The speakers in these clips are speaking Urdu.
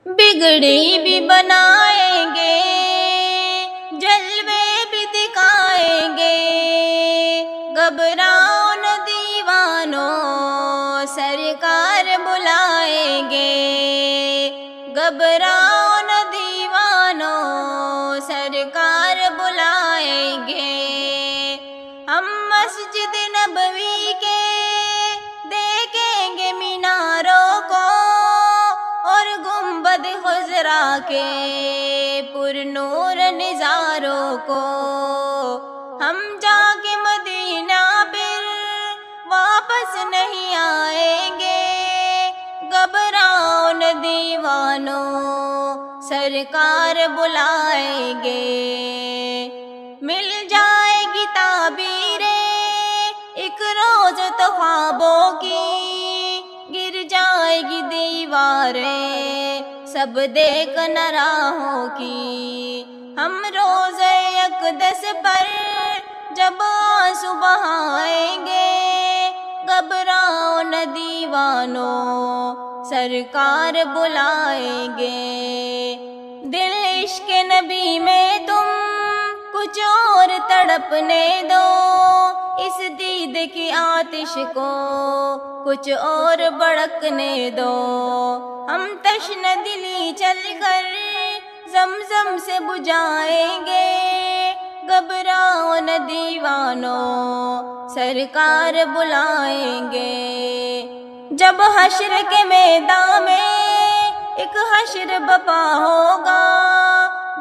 بگڑی بھی بنائیں گے، جلوے بھی دکھائیں گے، گھبراؤ نہ دیوانوں سرکار بلائیں گے، گھبراؤ نہ دیوانوں سرکار بلائیں گے۔ ہم مسجد نبوی کے دیکھیں گے میناروں کو اور گنبد خضرا کے پر نور نظاروں کو، ہم جا کے مدینہ پھر واپس نہیں آئیں گے، گھبراؤ نہ دیوانوں سرکار بلائیں گے۔ مل جائے گی تعبیریں ایک روز تو خوابوں کی، گر جائے گی دیواریں سب دیکھ نہ راہوں کی، ہم روز اقدس پر جب آنسو بہائیں گے، گھبراؤ نہ دیوانوں سرکار بلائیں گے۔ دل عشق نبی میں تم کچھ اور تڑپنے دو، اس دید کی آتش کو کچھ اور بھڑکنے دو، ہم تشنہ دلی چل کر زمزم سے بجھائیں گے، گھبراؤ نہ دیوانوں سرکار بلائیں گے۔ جب حشر کے میدان میں ایک حشر بپا ہوگا،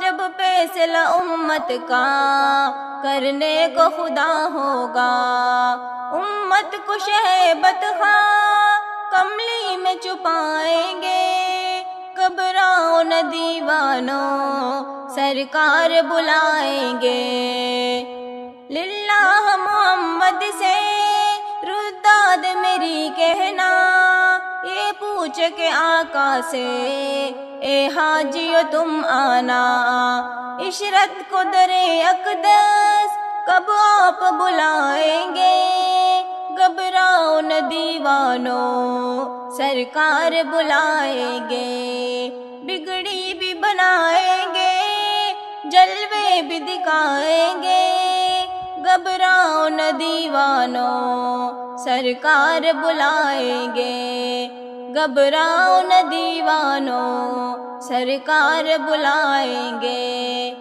جب فیصلہ امت کا کرنے کو خدا ہوگا، امت کو شہبت خواہ کملی میں چھپائیں گے، گھبراؤ نہ دیوانوں سرکار بلائیں گے۔ للہ محمد سے رداد میری کہنا، یہ پوچھ کے آقا سے اے حاجیو تم آنا، عشرت کو در اقدس کب آپ بلائیں گے، گھبراؤ نہ دیوانوں سرکار بلائیں گے۔ بگڑی بھی بنائیں گے، جلوے بھی دکھائیں گے، گھبراؤ نہ دیوانوں سرکار بلائیں گے، گھبراؤ نہ دیوانوں سرکار بلائیں گے۔